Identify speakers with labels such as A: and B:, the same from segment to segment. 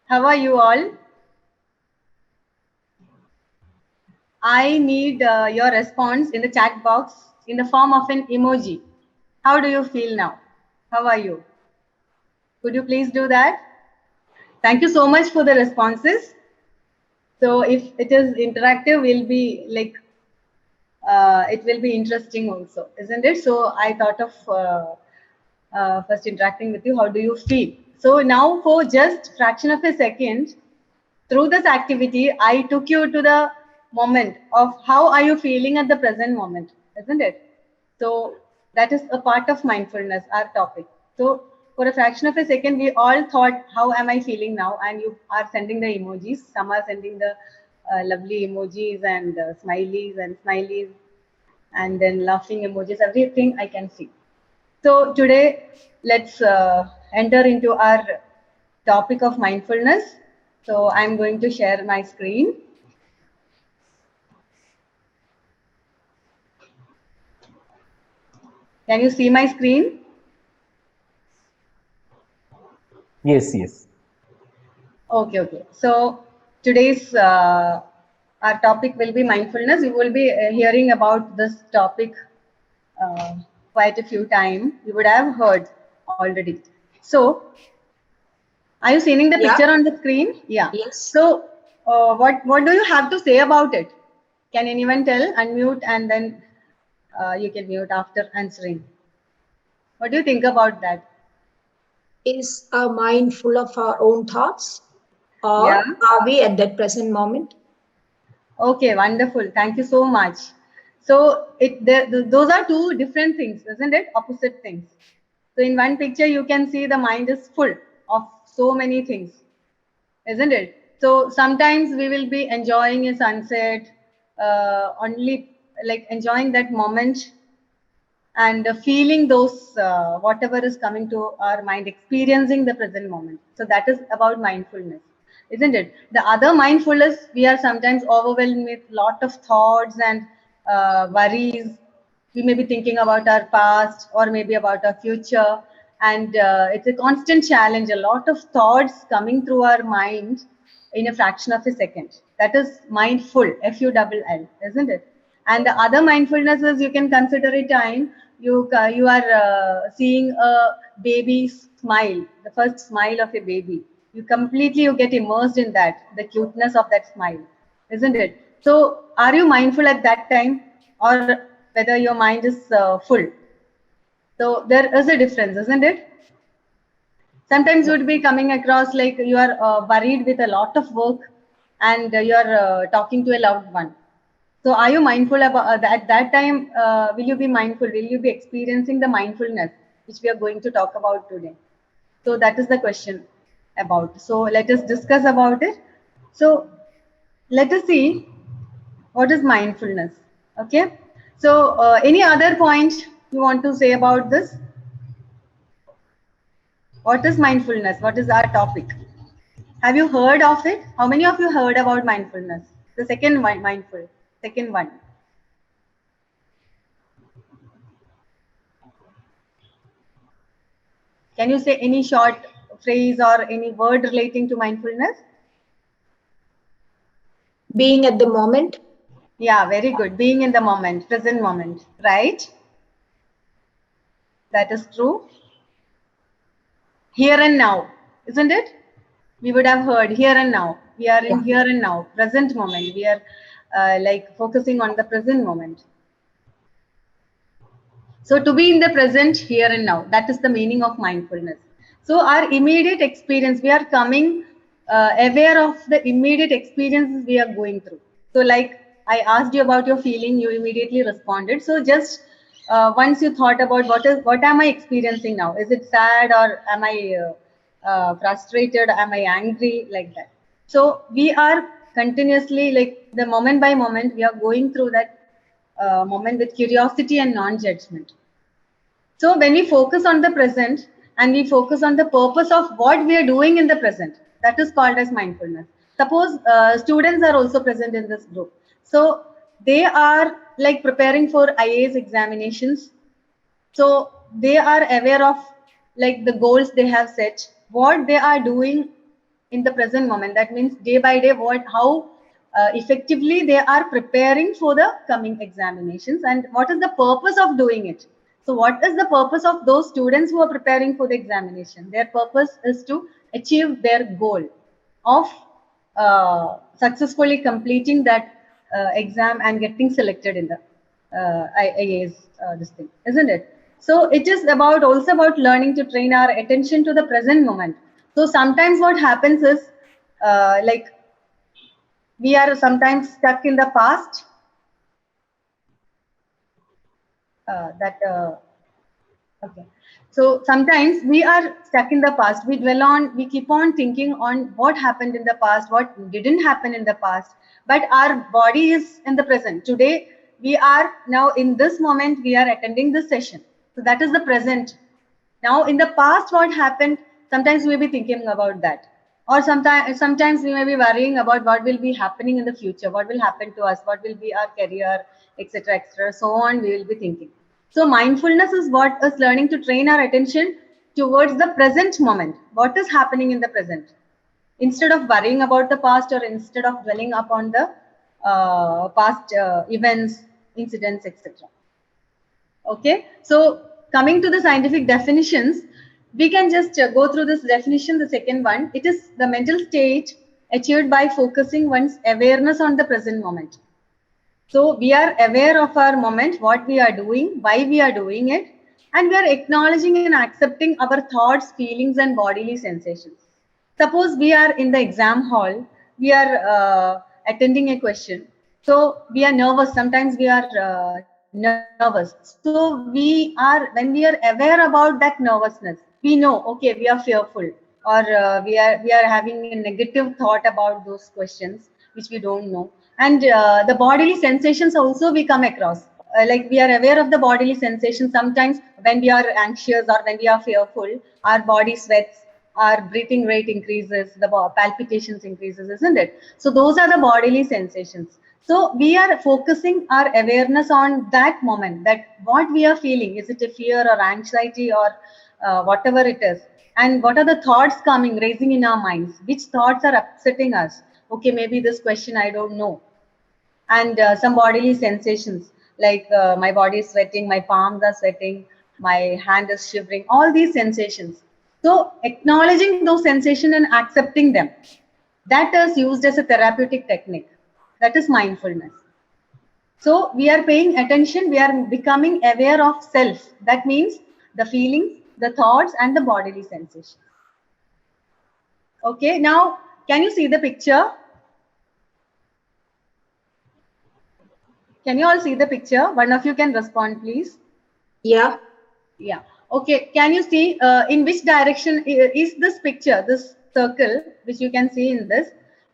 A: How are you all? I need your response in the chat box in the form of an emoji. How do you feel now? How are you? Could you please do that? Thank you so much for the responses. So if it is interactive, we'll be like, it will be interesting also, isn't it? So I thought of first interacting with you. How do you feel? So now for just fraction of a second, through this activity, I took you to the moment of how are you feeling at the present moment, isn't it? So that is a part of mindfulness, our topic. So for a fraction of a second, we all thought, how am I feeling now? And you are sending the emojis. Some are sending the lovely emojis and smileys and then laughing emojis, everything I can see. So today, let's enter into our topic of mindfulness. So I'm going to share my screen. Can you see my screen?
B: Yes, yes.
A: Okay. So today's our topic will be mindfulness. You will be hearing about this topic quite a few times. You would have heard already. So are you seeing the picture on the screen? Yeah.
C: Yes.
A: So what do you have to say about it? Can anyone tell? Unmute and then you can mute after answering. What do you think about that?
C: Is our mind full of our own thoughts, or
A: Yeah.
C: are we at that present moment?
A: Okay, wonderful. Thank you so much. So those are two different things, isn't it? Opposite things. So in one picture, you can see the mind is full of so many things, isn't it? So sometimes we will be enjoying a sunset, only like enjoying that moment and feeling those whatever is coming to our mind, experiencing the present moment. So that is about mindfulness, isn't it? The other mindfulness, we are sometimes overwhelmed with lot of thoughts and worries. We may be thinking about our past or maybe about our future, and it's a constant challenge, a lot of thoughts coming through our mind in a fraction of a second. That is mindful, Full, isn't it? And the other mindfulness is, you can consider a time you are seeing a baby smile, the first smile of a baby. You get immersed in that, the cuteness of that smile, isn't it? So are you mindful at that time, or whether your mind is full? So there is a difference, isn't it? Sometimes you would be coming across like you are worried with a lot of work, and you are talking to a loved one. So are you mindful about at that time? Will you be mindful? Will you be experiencing the mindfulness, which we are going to talk about today? So that is the question about. So let us discuss about it. So let us see what is mindfulness. Okay. So any other point you want to say about this? What is mindfulness? What is our topic? Have you heard of it? How many of you heard about mindfulness? The second one, mindful. Second one. Can you say any short phrase or any word relating to mindfulness?
C: Being at the moment.
A: Yeah, very good. Being in the moment, present moment, right? That is true. Here and now, isn't it? We would have heard here and now. We are in here and now, present moment. We are like focusing on the present moment. So to be in the present, here and now, that is the meaning of mindfulness. So our immediate experience, we are coming aware of the immediate experiences we are going through. So like I asked you about your feeling, you immediately responded. So just once you thought about what am I experiencing now? Is it sad, or am I frustrated? Am I angry? Like that. So we are continuously, like the moment by moment, we are going through that moment with curiosity and non-judgment. So when we focus on the present and we focus on the purpose of what we are doing in the present, that is called as mindfulness. Suppose students are also present in this group. So they are like preparing for IAS examinations. So they are aware of like the goals they have set, what they are doing in the present moment. That means day by day, how effectively they are preparing for the coming examinations, and what is the purpose of doing it. So what is the purpose of those students who are preparing for the examination? Their purpose is to achieve their goal of successfully completing that exam and getting selected in the IAS, this thing, isn't it? So it is about also about learning to train our attention to the present moment. So sometimes what happens is like we are sometimes stuck in the past. Okay. So sometimes we are stuck in the past. We keep on thinking on what happened in the past, what didn't happen in the past. But our body is in the present. Today, we are now in this moment, we are attending this session. So that is the present. Now, in the past, what happened? Sometimes we may be thinking about that. Or sometimes we may be worrying about what will be happening in the future, what will happen to us, what will be our career, etc., etc. So on, we will be thinking. So mindfulness is what is learning to train our attention towards the present moment. What is happening in the present? Instead of worrying about the past, or instead of dwelling upon the past events, incidents, etc. Okay, so coming to the scientific definitions, we can just go through this definition. The second one, it is the mental state achieved by focusing one's awareness on the present moment. So we are aware of our moment, what we are doing, why we are doing it, and we are acknowledging and accepting our thoughts, feelings, and bodily sensations. Suppose we are in the exam hall, we are attending a question. So we are nervous. Sometimes we are nervous. So when we are aware about that nervousness, we know, okay, we are fearful, or we are having a negative thought about those questions which we don't know. And the bodily sensations also we come across. Like we are aware of the bodily sensations. Sometimes when we are anxious or when we are fearful, our body sweats, our breathing rate increases, the palpitations increases, isn't it? So those are the bodily sensations. So we are focusing our awareness on that moment, that what we are feeling, is it a fear or anxiety or whatever it is, and what are the thoughts coming, raising in our minds, which thoughts are upsetting us. Okay, maybe this question I don't know. And some bodily sensations, like my body is sweating, my palms are sweating, my hand is shivering, all these sensations. So acknowledging those sensations and accepting them, that is used as a therapeutic technique. That is mindfulness. So we are paying attention, we are becoming aware of self. That means the feelings, the thoughts, and the bodily sensations. Okay, now can you see the picture? Can you all see the picture? One of you can respond, please.
C: Yeah.
A: Yeah. Okay. Can you see in which direction is this picture, this circle, which you can see in this?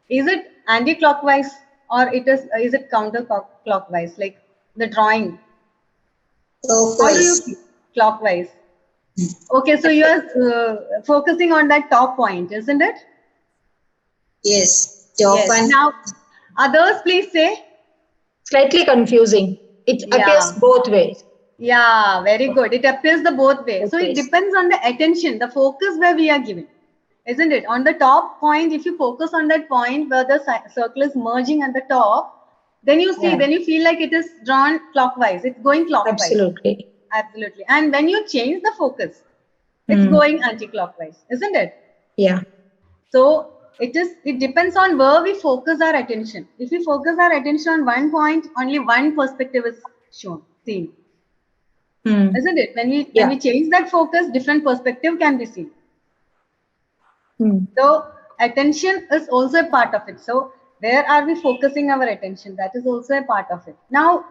A: Is it anti-clockwise, or is it counter-clockwise, like the drawing? How do you see? Clockwise? Okay. So you are focusing on that top point, isn't it?
D: Yes.
A: Yes. Now, others, please say.
C: Slightly confusing. It
A: Yeah.
C: appears both ways.
A: Yeah, very good. It appears the both ways. So it depends on the attention, the focus where we are giving, isn't it? On the top point, if you focus on that point where the circle is merging at the top, then you see, then you feel like it is drawn clockwise. It's going clockwise.
C: Absolutely.
A: Absolutely. And when you change the focus, it's going anti-clockwise, isn't it?
C: Yeah.
A: So it depends on where we focus our attention. If we focus our attention on one point, only one perspective is seen. Isn't it? When we change that focus, different perspective can be seen. So attention is also a part of it. So where are we focusing our attention? That is also a part of it. Now,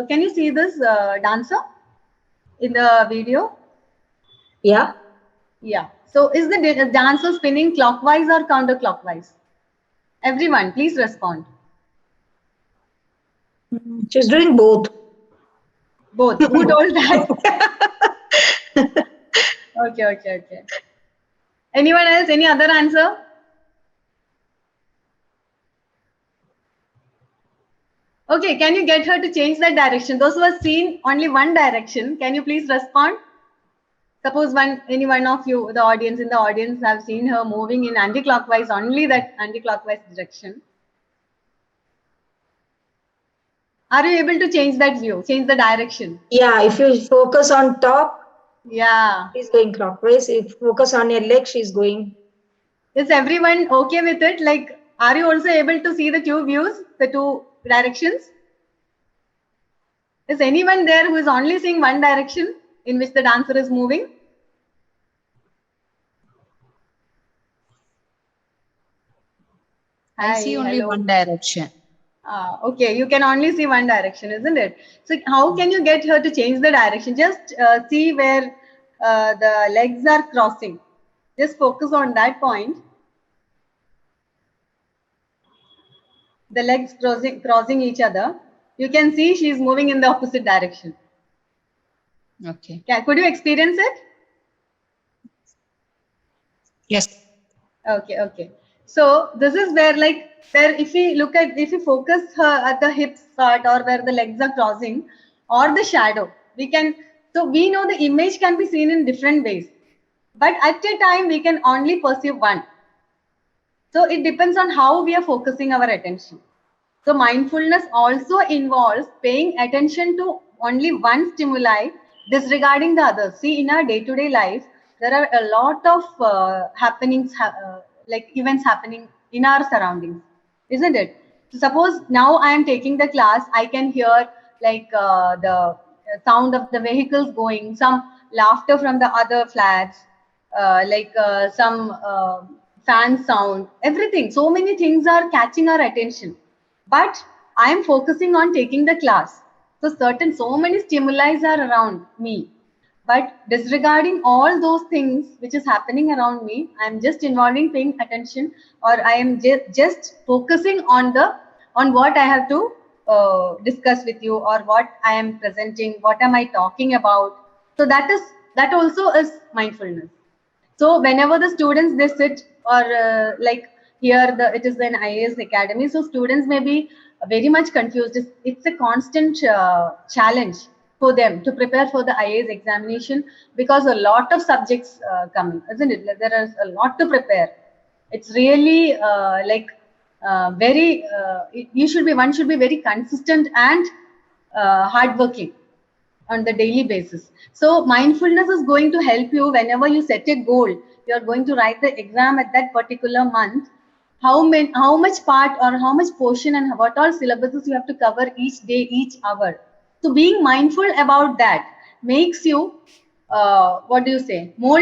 A: can you see this dancer in the video?
C: Yeah.
A: Yeah. So is the dancer spinning clockwise or counterclockwise? Everyone, please respond.
C: She's doing both.
A: Both. Who told that? Okay. Anyone else? Any other answer? Okay, can you get her to change that direction? Those who have seen only one direction, can you please respond? Suppose any one of you, the audience, in the audience, have seen her moving in anti-clockwise, only that anti-clockwise direction. Are you able to change that view, change the direction?
C: Yeah, if you focus on top,
A: Yeah.
C: she's going clockwise. If you focus on your leg, she's going.
A: Is everyone okay with it? Like, are you also able to see the two views, the two directions? Is anyone there who is only seeing one direction in which the dancer is moving?
D: I
A: Hi,
D: see only
A: hello.
D: one direction.
A: Okay, you can only see one direction, isn't it? So how can you get her to change the direction? Just see where the legs are crossing. Just focus on that point. The legs crossing each other. You can see she's moving in the opposite direction.
D: Okay.
A: Yeah, could you experience it?
D: Yes.
A: Okay, okay. So this is where, like, where if we focus her at the hips part, or where the legs are crossing, or the shadow, so we know the image can be seen in different ways, but at a time we can only perceive one. So it depends on how we are focusing our attention. So mindfulness also involves paying attention to only one stimuli, disregarding the others. See, in our day-to-day life, there are a lot of happenings, like events happening in our surroundings, isn't it? So suppose now I am taking the class, I can hear like the sound of the vehicles going, some laughter from the other flats, some fan sound, everything. So many things are catching our attention, but I am focusing on taking the class. So so many stimuli are around me, but disregarding all those things which is happening around me, I am just involving paying attention, or I am just focusing on what I have to discuss with you, or what I am presenting, what am I talking about. So that also is mindfulness. So whenever the students they sit, or like here it is an IAS academy, so students may be very much confused. It's a constant challenge for them to prepare for the IAS examination, because a lot of subjects coming, isn't it? Like, there is a lot to prepare. It's really very. One should be very consistent and hardworking on the daily basis. So mindfulness is going to help you whenever you set a goal. You are going to write the exam at that particular month. How much part or how much portion and what all syllabuses you have to cover each day, each hour. So being mindful about that makes you, what do you say, more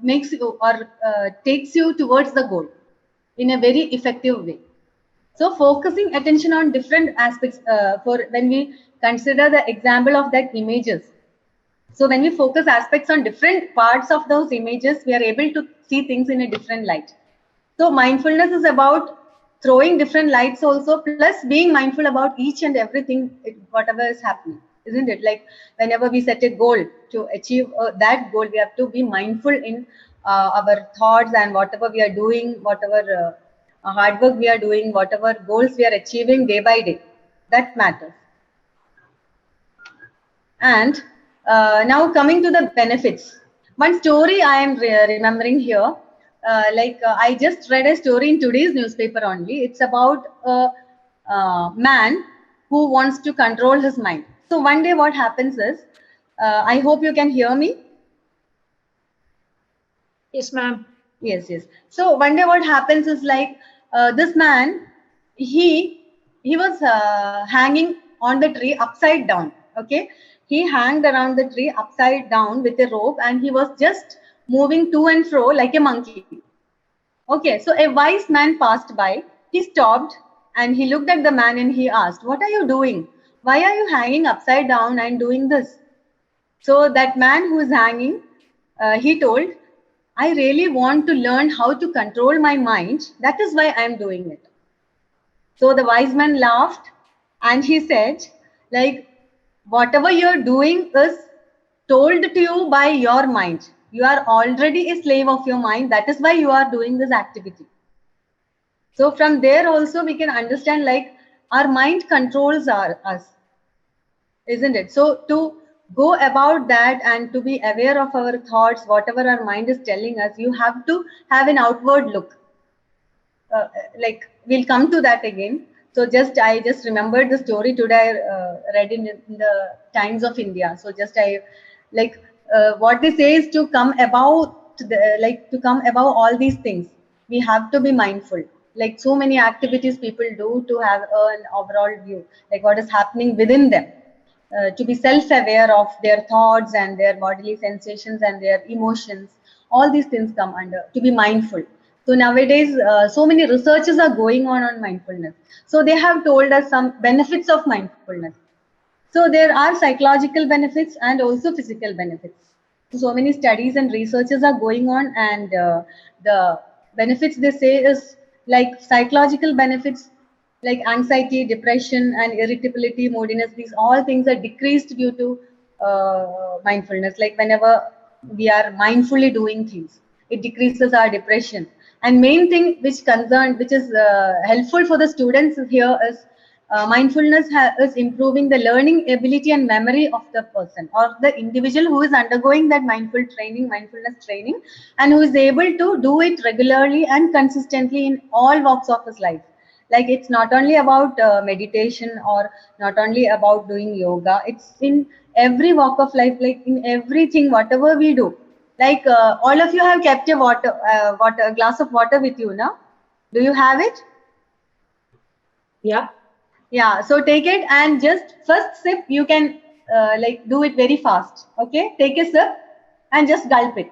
A: makes you, or takes you towards the goal in a very effective way. So focusing attention on different aspects, for when we consider the example of that images. So when we focus aspects on different parts of those images, we are able to see things in a different light. So mindfulness is about throwing different lights also, plus being mindful about each and everything, whatever is happening, isn't it? Like whenever we set a goal to achieve that goal, we have to be mindful in our thoughts, and whatever we are doing, whatever hard work we are doing, whatever goals we are achieving day by day, that matters. And now coming to the benefits. One story I am remembering here, I just read a story in today's newspaper only. It's about a man who wants to control his mind. So one day what happens is, I hope you can hear me.
C: Yes, ma'am.
A: Yes, yes. So one day what happens is, like, this man, he was hanging on the tree upside down. Okay, he hanged around the tree upside down with a rope, and he was just moving to and fro like a monkey. Okay, so a wise man passed by. He stopped and he looked at the man and he asked, "What are you doing? Why are you hanging upside down and doing this?" So that man who is hanging, he told, "I really want to learn how to control my mind. That is why I am doing it." So the wise man laughed and he said, like, whatever you're doing is told to you by your mind. You are already a slave of your mind. That is why you are doing this activity. So from there also we can understand, like, our mind controls us, isn't it? So to go about that and to be aware of our thoughts, whatever our mind is telling us, you have to have an outward look. Like we'll come to that again. So I just remembered the story today I read in the Times of India. So just I like what they say is to come about to come above all these things. We have to be mindful. Like so many activities people do to have an overall view, like what is happening within them. To be self-aware of their thoughts and their bodily sensations and their emotions. All these things come under to be mindful. So nowadays, so many researches are going on mindfulness. So they have told us some benefits of mindfulness. So there are psychological benefits and also physical benefits. So many studies and researches are going on, and the benefits they say is like psychological benefits like anxiety, depression, and irritability, moodiness. These all things are decreased due to mindfulness. Like whenever we are mindfully doing things, it decreases our depression. And main thing which is helpful for the students here is mindfulness is improving the learning ability and memory of the person or the individual who is undergoing that mindfulness training, and who is able to do it regularly and consistently in all walks of his life. Like it's not only about meditation or not only about doing yoga, it's in every walk of life, like in everything, whatever we do. Like all of you have kept a a glass of water with you now. Do you have it?
C: Yeah.
A: Yeah, so take it and just first sip, you can like do it very fast. Okay, take a sip and just gulp it.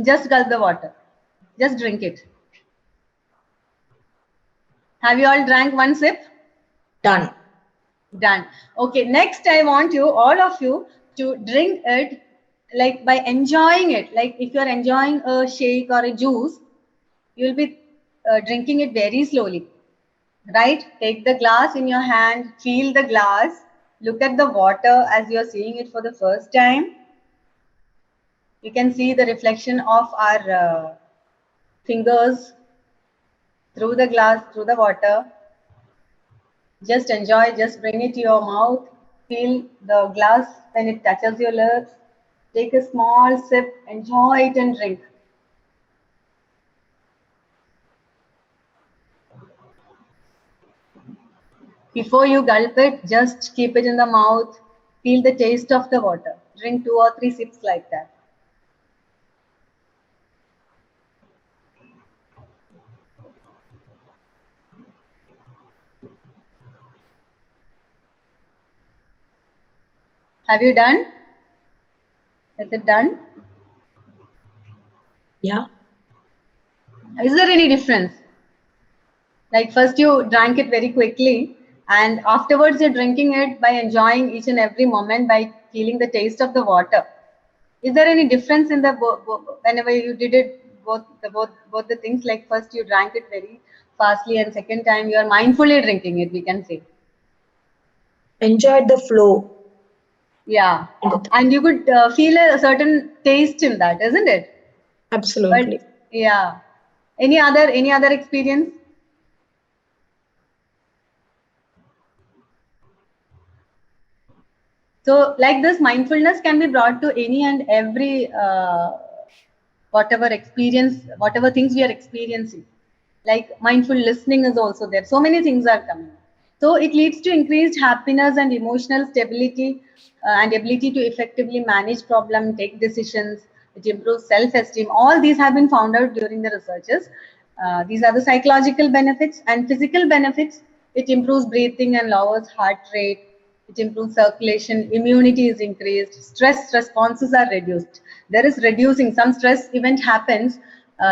A: Just gulp the water. Just drink it. Have you all drank one sip?
C: Done.
A: Done. Okay, next I want you, all of you, to drink it like by enjoying it. Like if you're enjoying a shake or a juice, you'll be drinking it very slowly. Right? Take the glass in your hand, feel the glass, look at the water as you're seeing it for the first time. You can see the reflection of our fingers through the glass, through the water. Just enjoy, just bring it to your mouth, feel the glass when it touches your lips. Take a small sip, enjoy it and drink. Before you gulp it, just keep it in the mouth, feel the taste of the water. Drink 2 or 3 sips like that. Have you done? Is it done?
C: Yeah.
A: Is there any difference? Like first you drank it very quickly and afterwards you're drinking it by enjoying each and every moment by feeling the taste of the water. Is there any difference in the whenever you did it both the things? Like first you drank it very fastly and second time you are mindfully drinking it, we can say.
C: Enjoyed the flow.
A: Yeah, and you could feel a certain taste in that, isn't it?
C: Absolutely.
A: But yeah, any other experience? So like this, mindfulness can be brought to any and every whatever experience, whatever things we are experiencing. Like mindful listening is also there. So many things are coming. So it leads to increased happiness and emotional stability and ability to effectively manage problem, take decisions. It improves self-esteem. All these have been found out during the researches. These are the psychological benefits and physical benefits. It improves breathing and lowers heart rate. It improves circulation, immunity is increased, stress responses are reduced. There is reducing, some stress event happens,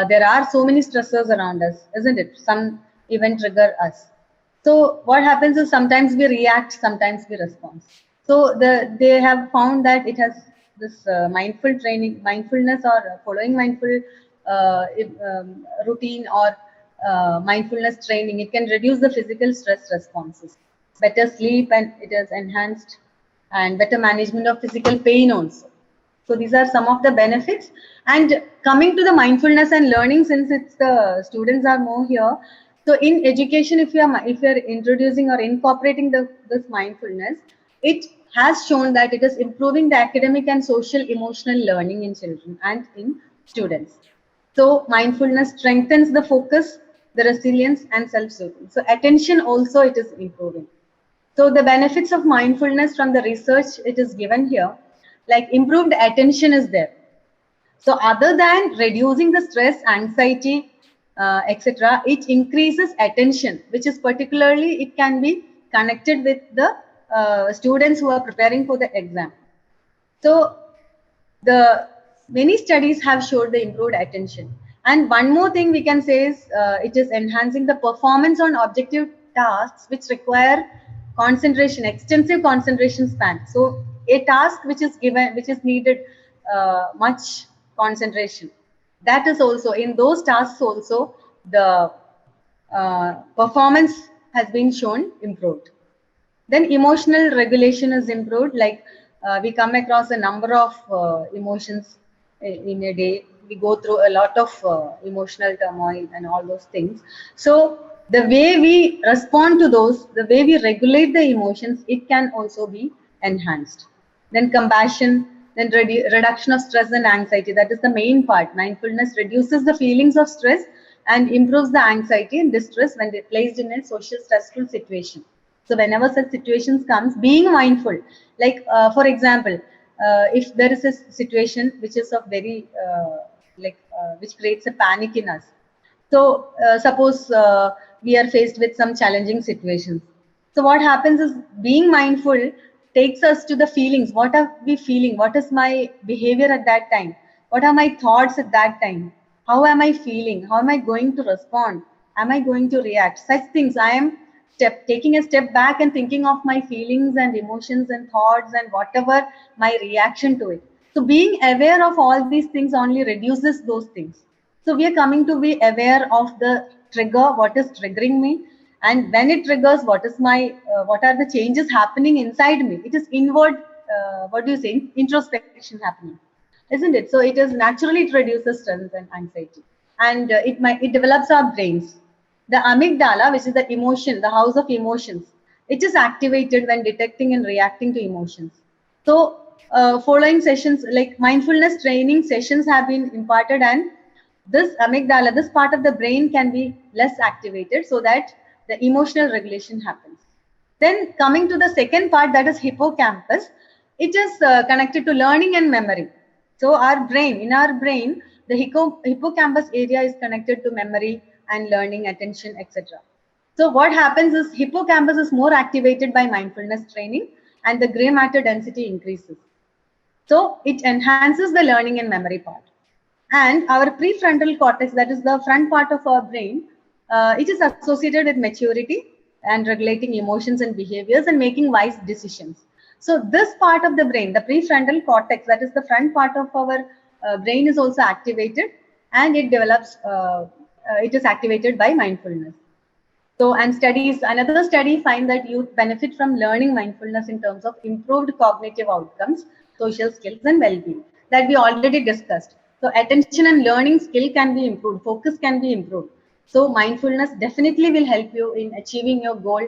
A: there are so many stressors around us, isn't it? Some event trigger us. So what happens is sometimes we react, sometimes we respond. So they have found that it has this mindful training, mindfulness or following mindful routine or mindfulness training, it can reduce the physical stress responses, better sleep, and it is enhanced and better management of physical pain also. So these are some of the benefits. And coming to the mindfulness and learning, since it's the students are more here, So in education, if you are introducing or incorporating this mindfulness, it has shown that it is improving the academic and social emotional learning in children and in students. So mindfulness strengthens the focus, the resilience, and self-soothing. So attention also it is improving. So the benefits of mindfulness from the research it is given here, like improved attention is there. So other than reducing the stress, anxiety, etc., it increases attention, which is particularly, it can be connected with the students who are preparing for the exam. So the many studies have showed the improved attention. And one more thing we can say is it is enhancing the performance on objective tasks which require concentration, extensive concentration span. So a task which is given, which is needed much concentration, that is also in those tasks also the performance has been shown improved. Then emotional regulation is improved. Like we come across a number of emotions in a day. We go through a lot of emotional turmoil and all those things. So the way we respond to those, the way we regulate the emotions, it can also be enhanced. Then compassion, then reduction of stress and anxiety. That is the main part. Mindfulness reduces the feelings of stress and improves the anxiety and distress when they're placed in a social stressful situation. So whenever such situations comes, being mindful, like for example, if there is a situation which is of very which creates a panic in us. So suppose we are faced with some challenging situations. So what happens is being mindful takes us to the feelings. What are we feeling? What is my behavior at that time? What are my thoughts at that time? How am I feeling? How am I going to respond? Am I going to react? Such things I am taking a step back and thinking of my feelings and emotions and thoughts and whatever my reaction to it. So being aware of all these things only reduces those things. So we are coming to be aware of the trigger, what is triggering me, and when it triggers, what is my, what are the changes happening inside me? It is inward, what do you say, introspection happening, isn't it? So it is naturally, it reduces stress and anxiety, and it develops our brains. The amygdala, which is the emotion, the house of emotions, it is activated when detecting and reacting to emotions. So following sessions like mindfulness training sessions have been imparted, and this amygdala, this part of the brain can be less activated so that the emotional regulation happens. Then coming to the second part, that is hippocampus, it is connected to learning and memory. So our brain, in our brain, the hippocampus area is connected to memory and learning, attention, etc. So what happens is hippocampus is more activated by mindfulness training and the gray matter density increases. So it enhances the learning and memory part. And our prefrontal cortex, that is the front part of our brain, it is associated with maturity and regulating emotions and behaviors and making wise decisions. So this part of the brain, the prefrontal cortex, that is the front part of our brain, is also activated, and it develops, it is activated by mindfulness. So, and studies, another study find that youth benefit from learning mindfulness in terms of improved cognitive outcomes, social skills, and well-being that we already discussed. So, attention and learning skill can be improved, focus can be improved. So, mindfulness definitely will help you in achieving your goal.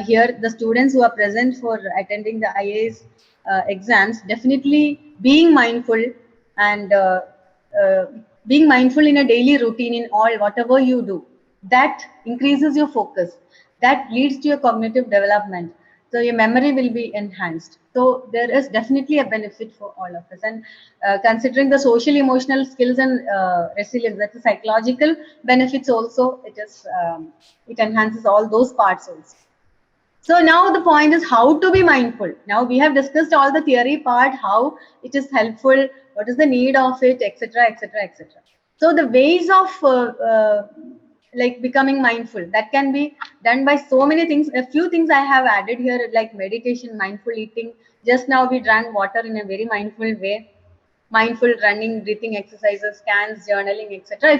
A: Here, the students who are present for attending the IAS exams, definitely being mindful and uh, being mindful in a daily routine in all whatever you do, that increases your focus, that leads to your cognitive development, so your memory will be enhanced. So there is definitely a benefit for all of us. And considering the social emotional skills and resilience, that's the psychological benefits also, it is it enhances all those parts also. So now the point is how to be mindful. Now we have discussed all the theory part, how it is helpful, what is the need of it, etc., etc., etc. So the ways of like becoming mindful, that can be done by so many things. A few things I have added here, like meditation, mindful eating. Just now we drank water in a very mindful way. Mindful running, breathing exercises, scans, journaling, etc. A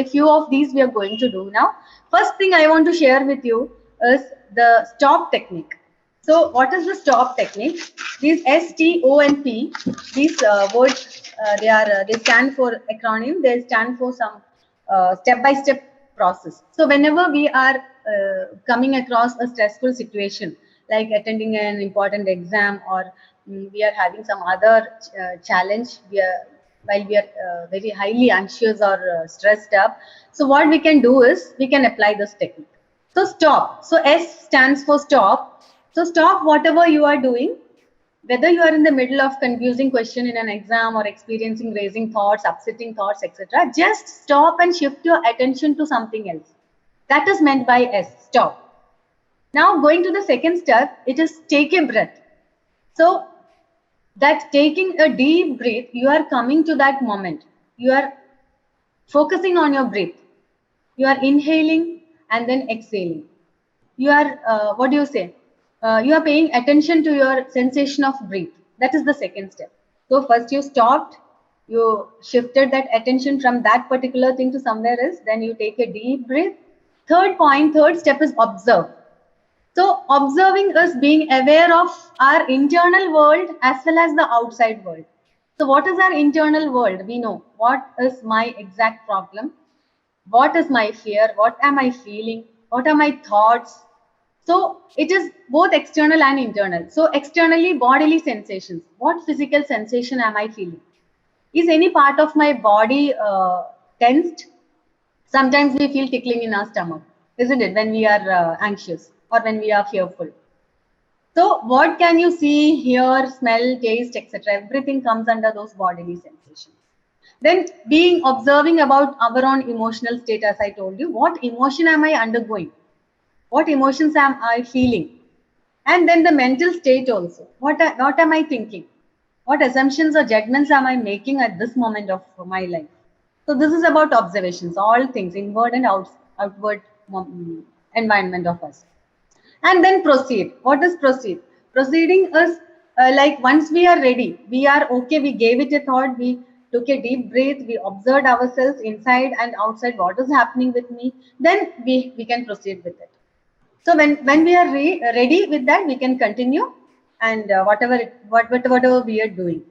A: few of these we are going to do now. First thing I want to share with you is the stop technique. So what is the stop technique? These S, T, O, and P, these words, they stand for acronym. They stand for some step-by-step process. So whenever we are coming across a stressful situation, like attending an important exam, or we are having some other challenge, while we are very highly anxious or stressed up, so what we can do is we can apply this technique. So stop. So S stands for stop. So stop whatever you are doing, whether you are in the middle of confusing question in an exam or experiencing raising thoughts, upsetting thoughts, etc. Just stop and shift your attention to something else. That is meant by S, stop. Now going to the second step, it is take a breath. So that taking a deep breath, you are coming to that moment. You are focusing on your breath. You are inhaling and then exhaling. You are, what do you say? You are paying attention to your sensation of breath. That is the second step. So first you stopped, you shifted that attention from that particular thing to somewhere else. Then you take a deep breath. Third step is observe. So observing is being aware of our internal world as well as the outside world. So what is our internal world? We know what is my exact problem, what is my fear, what am I feeling, what are my thoughts. So it is both external and internal. So externally, bodily sensations. What physical sensation am I feeling? Is any part of my body tensed? Sometimes we feel tickling in our stomach, isn't it, when we are anxious or when we are fearful. So what can you see, hear, smell, taste, etc.? Everything comes under those bodily sensations. Then being observing about our own emotional state, as I told you, what emotion am I undergoing? What emotions am I feeling? And then the mental state also. What am I thinking? What assumptions or judgments am I making at this moment of my life? So this is about observations, all things, inward and outward environment of us. And then proceed. What is proceed? Proceeding is like once we are ready, we are okay, we gave it a thought, we took a deep breath, we observed ourselves inside and outside, what is happening with me, then we can proceed with it. So when we are ready with that, we can continue, and whatever we are doing.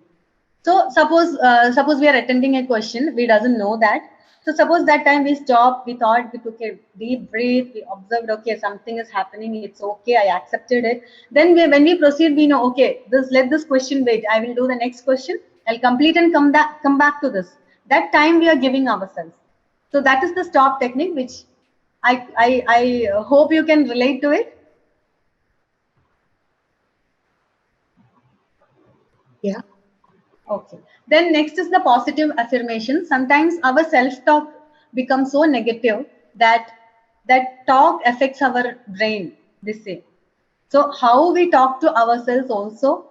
A: So suppose we are attending a question, we doesn't know that. So suppose that time we stopped, we thought, we took a deep breath, we observed, okay, something is happening, it's okay, I accepted it. Then when we proceed, we know, okay, let this question wait. I will do the next question. I'll complete and come back to this. That time we are giving ourselves. So that is the stop technique, which I hope you can relate to it.
C: Yeah.
A: Okay. Then next is the positive affirmation. Sometimes our self-talk becomes so negative that that talk affects our brain, they say. So how we talk to ourselves also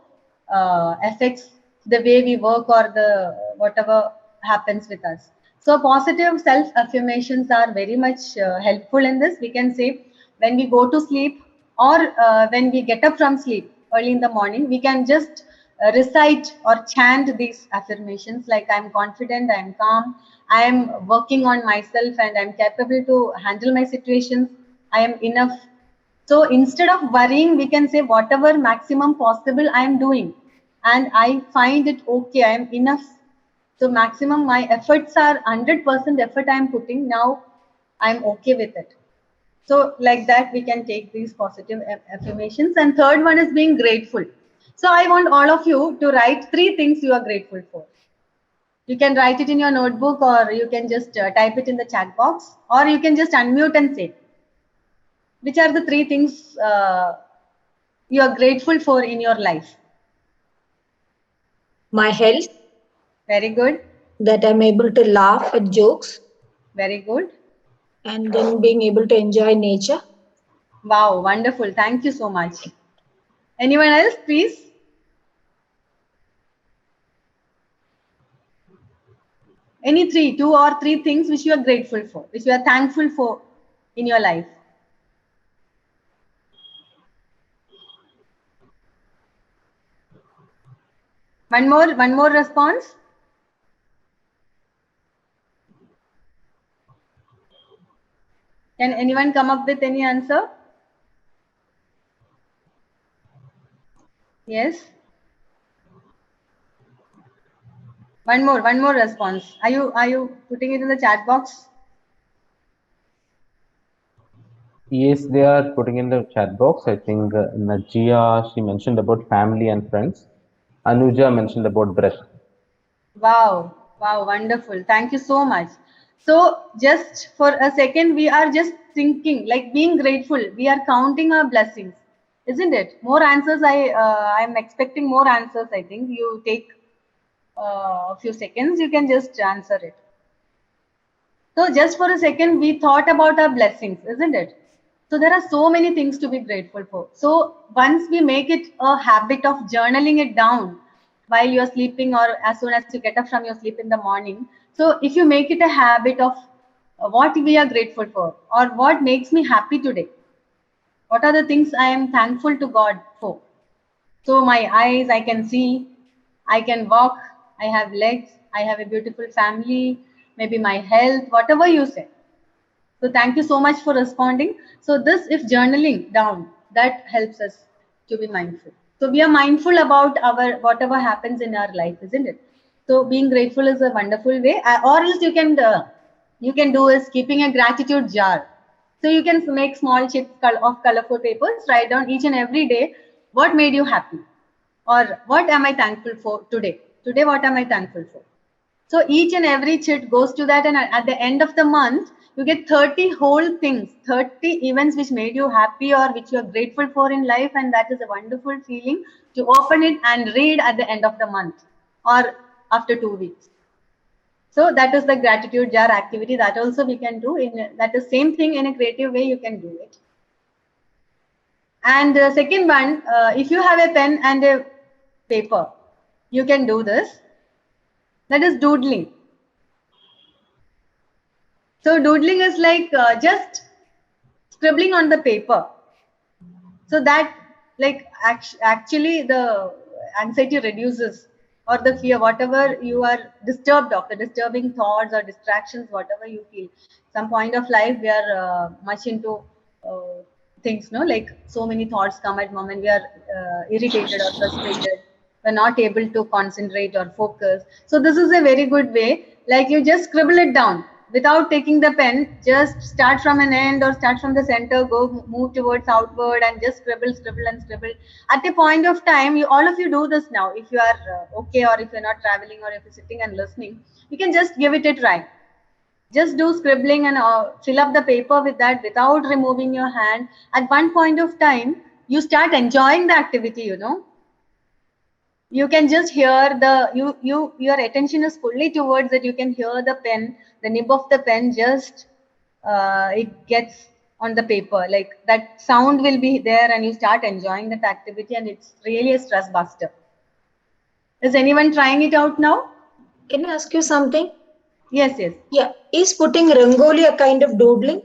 A: affects the way we work or the whatever happens with us. So positive self-affirmations are very much helpful in this. We can say when we go to sleep or when we get up from sleep early in the morning, we can just recite or chant these affirmations like I'm confident, I'm calm, I am working on myself and I'm capable to handle my situations, I am enough. So instead of worrying, we can say whatever maximum possible I am doing and I find it okay, I am enough. So maximum my efforts are 100% effort I am putting, now I am okay with it. So like that, we can take these positive affirmations. And third one is being grateful. So I want all of you to write 3 things you are grateful for. You can write it in your notebook, or you can just type it in the chat box, or you can just unmute and say, which are the 3 things you are grateful for in your life?
C: My health,
A: Very good.
C: that I'm able to laugh at jokes,
A: Very good.
C: and then being able to enjoy nature.
A: Wow, wonderful. Thank you so much. Anyone else, please? Any 3, 2 or 3 things which you are grateful for, which you are thankful for in your life. One more response. Can anyone come up with any answer? Yes. One more response. Are you putting it in the chat box?
B: Yes, they are putting in the chat box. I think Najia, she mentioned about family and friends. Anuja mentioned about breath.
A: Wow, wow, wonderful. Thank you so much. So, just for a second, we are just thinking, like being grateful. We are counting our blessings, isn't it? More answers. I'm expecting more answers. I think you take a few seconds. You can just answer it. So, just for a second, we thought about our blessings, isn't it? So, there are so many things to be grateful for. So, once we make it a habit of journaling it down while you're sleeping or as soon as you get up from your sleep in the morning. So, if you make it a habit of what we are grateful for or what makes me happy today, what are the things I am thankful to God for? So, my eyes, I can see, I can walk, I have legs, I have a beautiful family, maybe my health, whatever you say. So thank you so much for responding. So this, if journaling down, that helps us to be mindful. So we are mindful about our whatever happens in our life, isn't it? So being grateful is a wonderful way. Or else you can do is keeping a gratitude jar. So you can make small chips of colorful papers. Write down each and every day what made you happy, or what am I thankful for today. Today, what am I thankful for? So each and every chit goes to that, and at the end of the month, you get 30 whole things, 30 events which made you happy or which you are grateful for in life, and that is a wonderful feeling to open it and read at the end of the month or after 2 weeks. So that is the gratitude jar activity that also we can do. That is same thing in a creative way. You can do it. And the second one, if you have a pen and a paper, you can do this. That is doodling. So doodling is like just scribbling on the paper. So that like actually the anxiety reduces, or the fear, whatever you are disturbed of, the disturbing thoughts or distractions, whatever you feel. Some point of life we are much into things, no, like so many thoughts come at moment. We are irritated or frustrated. We're not able to concentrate or focus. So this is a very good way. Like you just scribble it down without taking the pen. Just start from an end or start from the center. Go move towards outward and just scribble, scribble, and scribble. At a point of time, all of you do this now. If you are okay, or if you're not traveling, or if you're sitting and listening, you can just give it a try. Just do scribbling and fill up the paper with that without removing your hand. At one point of time, you start enjoying the activity, you know. You can just hear your attention is fully towards it. You can hear the pen, the nib of the pen, just it gets on the paper. Like that sound will be there, and you start enjoying that activity, and it's really a stress buster. Is anyone trying it out now?
C: Can I ask you something?
A: Yes, yes.
C: Yeah. Is putting Rangoli a kind of doodling?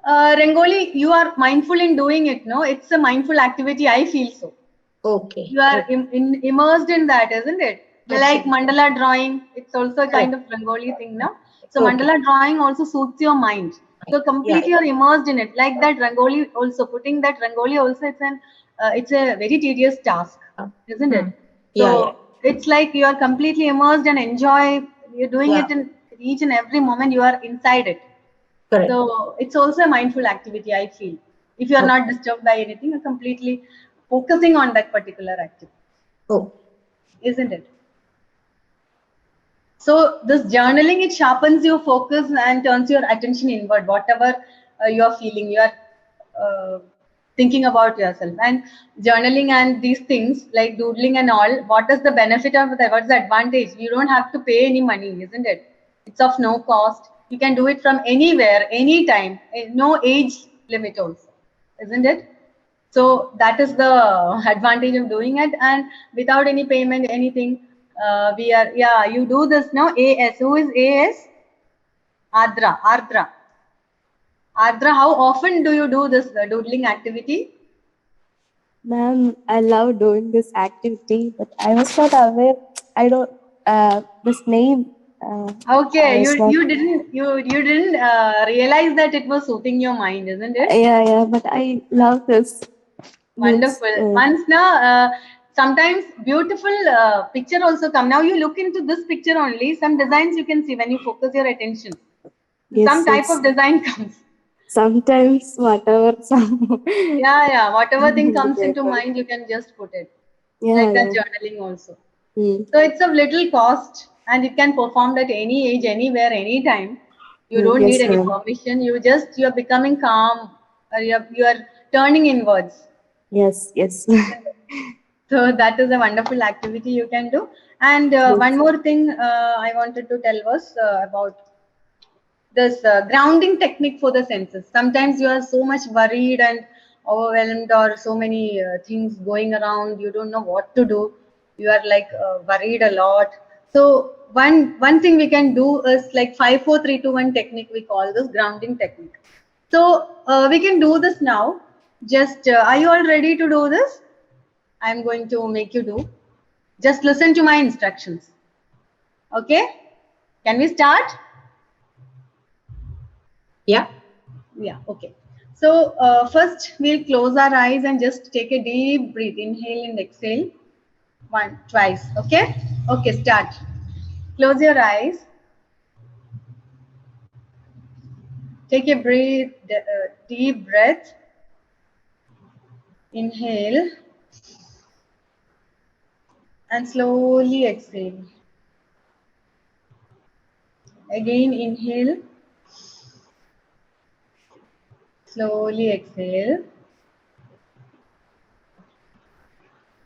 A: Rangoli, you are mindful in doing it, no? It's a mindful activity. I feel so.
C: Okay.
A: You are immersed in that, isn't it? Like mandala drawing, it's also a kind of Rangoli thing, no? So mandala drawing also suits your mind. So completely you're immersed in it. Like that Rangoli also, putting that Rangoli also, it's a very tedious task, isn't it? So it's like you are completely immersed and you're doing it in each and every moment you are inside it.
C: Correct.
A: So it's also a mindful activity, I feel. If you are not disturbed by anything, you're completely focusing on that particular activity.
C: Oh.
A: Isn't it? So this journaling, it sharpens your focus and turns your attention inward. Whatever you're feeling, you're thinking about yourself. And journaling and these things like doodling and all, what is the benefit of that? What's the advantage? You don't have to pay any money, isn't it? It's of no cost. You can do it from anywhere, anytime, no age limit also, isn't it? So that is the advantage of doing it, and without any payment, anything. You do this now. AS, who is AS? Ardra. How often do you do this doodling activity?
E: Ma'am, I love doing this activity, but I was not aware. I don't this name.
A: Okay, you didn't realize that it was soothing your mind, isn't it?
E: Yeah, but I love this.
A: Wonderful. Once now, sometimes beautiful picture also come. Now you look into this picture only. Some designs you can see when you focus your attention. Some type of design comes.
E: Sometimes whatever some
A: Yeah, whatever thing comes into
E: paper.
A: mind, you can just put it.
E: Yeah,
A: Like that
E: yeah.
A: journaling also.
E: Mm.
A: So it's of little cost and it can perform at any age, anywhere, anytime. You
E: Mm.
A: don't need
E: Yes,
A: any
E: ma'am.
A: permission. You're becoming calm or you're turning inwards.
E: Yes, yes.
A: So that is a wonderful activity you can do. And one
E: Yes.
A: more thing I wanted to tell was about this grounding technique for the senses. Sometimes you are so much worried and overwhelmed, or so many things going around. You don't know what to do. You are like worried a lot. So one thing we can do is like 5 4 3 2 1 technique. We call this grounding technique. So we can do this now. Just are you all ready to do this? I'm going to make you do. Just listen to my instructions. Okay? Can we start?
C: Yeah.
A: Yeah, okay. So first we'll close our eyes and just take a deep breath. Inhale and exhale. Twice. Okay? Okay, start. Close your eyes. Take a deep breath. Inhale and slowly exhale. Again, inhale. Slowly exhale.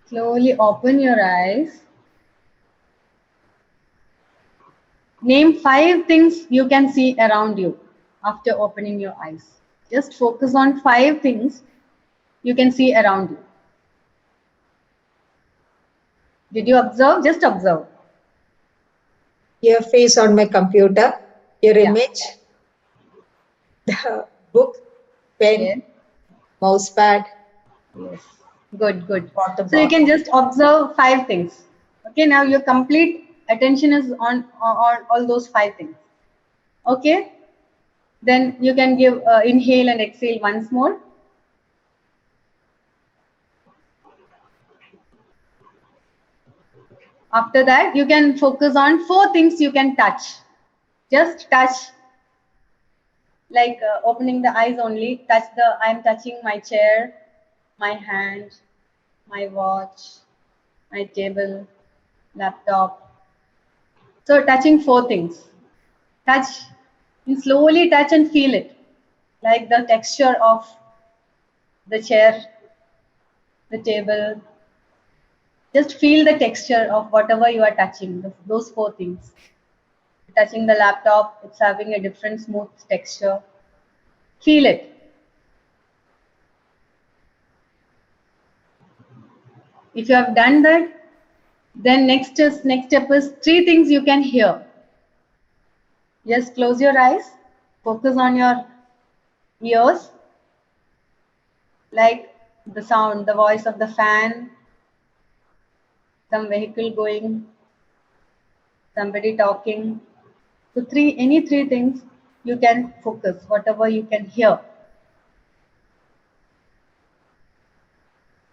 A: Slowly open your eyes. Name 5 things you can see around you after opening your eyes. Just focus on 5 things you can see around you. Did you observe? Just observe.
C: Your face on my computer, your
A: Yeah.
C: image, the book, pen,
A: Yes.
C: mouse pad,
A: Yes. Good, good.
C: water
A: So you
C: bottle.
A: can just observe 5 things. Okay, now your complete attention is on all those 5 things. Okay, then you can give inhale and exhale once more. After that, you can focus on 4 things you can touch. Just touch, like opening the eyes only. I'm touching my chair, my hand, my watch, my table, laptop. So touching 4 things. Touch, and slowly touch and feel it, like the texture of the chair, the table. Just feel the texture of whatever you are touching, those 4 things. Touching the laptop, it's having a different smooth texture. Feel it. If you have done that, then next step is 3 things you can hear. Just close your eyes, focus on your ears, like the sound, the voice of the fan, some vehicle going, somebody talking. So any 3 things you can focus, whatever you can hear.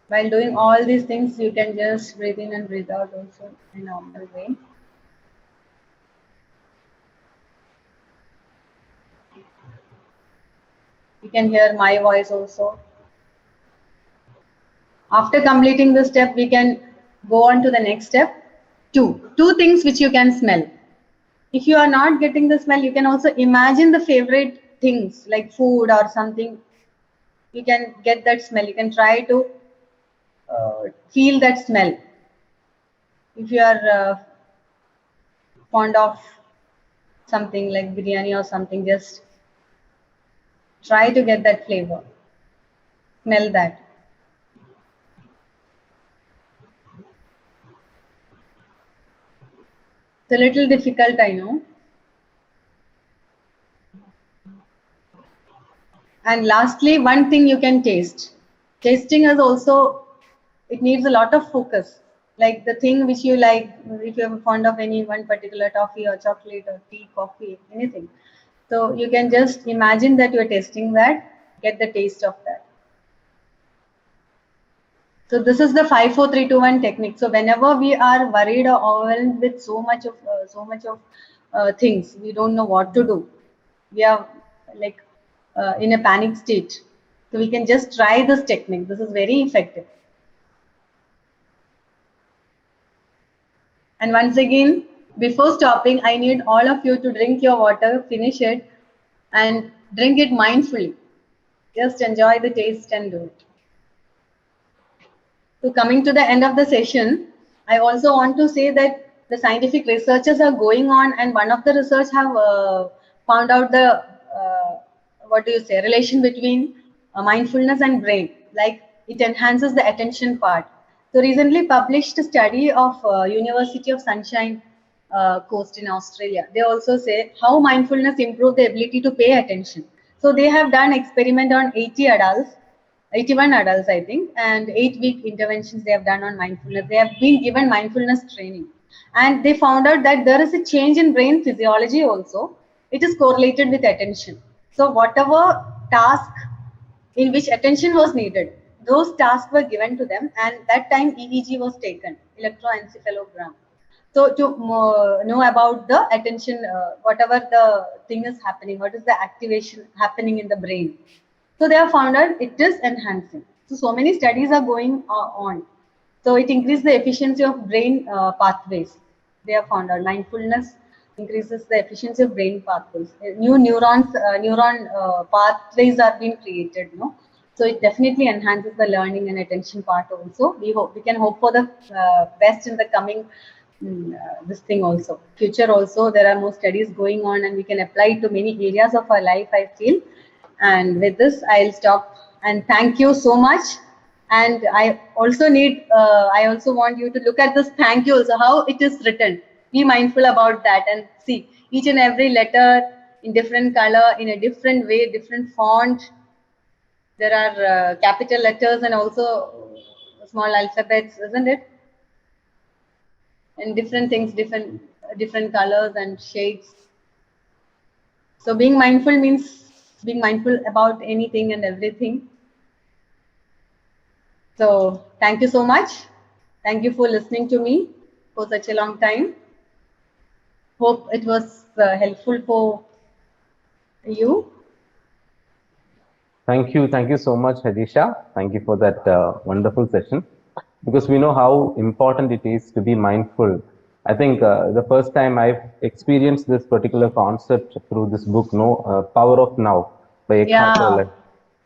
A: While doing all these things, you can just breathe in and breathe out also in a normal way. You can hear my voice also. After completing this step, we can go on to the next step. Two things which you can smell. If you are not getting the smell, you can also imagine the favorite things like food or something. You can get that smell. You can try to feel that smell. If you are fond of something like biryani or something, just try to get that flavor. Smell that. It's a little difficult, I know. And lastly, one thing you can taste. Tasting is also, it needs a lot of focus. Like the thing which you like, if you're fond of any one particular toffee or chocolate or tea, coffee, anything. So you can just imagine that you're tasting that, get the taste of that. So this is the 5 4 3 2 1 technique. So whenever we are worried or overwhelmed with so much of things, we don't know what to do. We are like in a panic state. So we can just try this technique. This is very effective. And once again, before stopping, I need all of you to drink your water, finish it, and drink it mindfully. Just enjoy the taste and do it. So coming to the end of the session, I also want to say that the scientific researches are going on, and one of the research have found out the relation between mindfulness and brain, like it enhances the attention part. So recently published a study of University of Sunshine Coast in Australia. They also say how mindfulness improves the ability to pay attention. So they have done experiment on 81 adults, I think, and 8-week interventions they have done on mindfulness. They have been given mindfulness training, and they found out that there is a change in brain physiology also. It is correlated with attention. So whatever task in which attention was needed, those tasks were given to them, and that time EEG was taken, electroencephalogram. So to know about the attention, whatever the thing is happening, what is the activation happening in the brain. So they have found out it is enhancing. So many studies are going on. So it increases the efficiency of brain pathways. They have found out mindfulness increases the efficiency of brain pathways. New neuron pathways are being created. No, so it definitely enhances the learning and attention part also. We can hope for the best in the coming this thing also. Future also, there are more studies going on, and we can apply it to many areas of our life, I feel. And with this, I'll stop. And thank you so much. And I also want you to look at this thank you also, how it is written. Be mindful about that and see each and every letter in different color, in a different way, different font. There are capital letters and also small alphabets, isn't it? And different things, different colors and shades. So being mindful means being mindful about anything and everything. So thank you so much. Thank you for listening to me for such a long time. Hope it was helpful for you.
B: Thank you so much, Hajeesha. Thank you for that wonderful session. Because we know how important it is to be mindful. I think the first time I've experienced this particular concept through this book, Power of Now by Eckhart Tolle.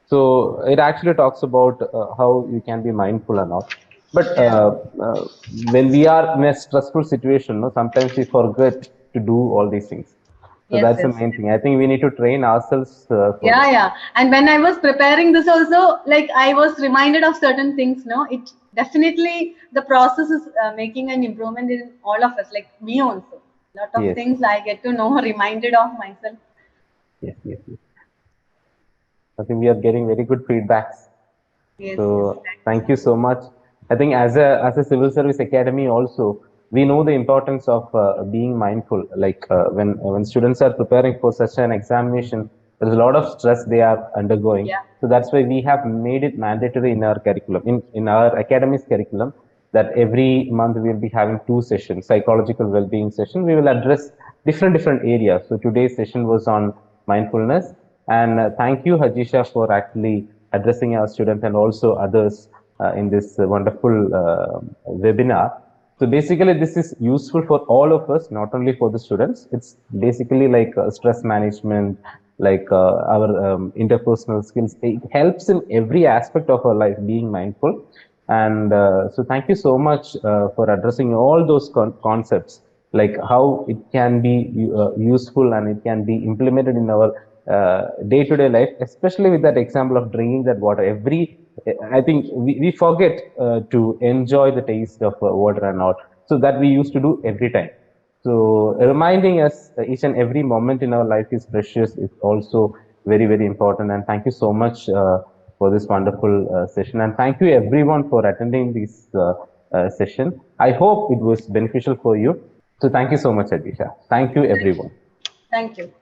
B: So it actually talks about how you can be mindful or not. But when we are in a stressful situation, sometimes we forget to do all these things. So that's the main thing. I think we need to train ourselves.
A: And when I was preparing this also, like I was reminded of certain things. It definitely, the process is making an improvement in all of us, like me also. A lot of things I get to know, reminded of myself.
B: Yes. I think we are getting very good feedbacks. Thank you so much. I think as a civil service academy also, we know the importance of being mindful. Like when students are preparing for such an examination, there's a lot of stress they are undergoing. So that's why we have made it mandatory in our curriculum, in our academy's curriculum, that every month we'll be having 2 sessions, psychological well-being session. We will address different areas. So today's session was on mindfulness. And thank you, Hajeesha, for actually addressing our students and also others in this wonderful webinar. So basically, this is useful for all of us, not only for the students. It's basically like stress management, like our interpersonal skills. It helps in every aspect of our life, being mindful. And so thank you so much for addressing all those concepts, like how it can be useful and it can be implemented in our day-to-day life, especially with that example of drinking that water. I think we forget to enjoy the taste of water and all. So that we used to do every time. So reminding us each and every moment in our life is precious. It's also very important. And thank you so much for this wonderful session. And thank you everyone for attending this session. I hope it was beneficial for you. So thank you so much, Hajeesha. Thank you everyone.
A: Thank you.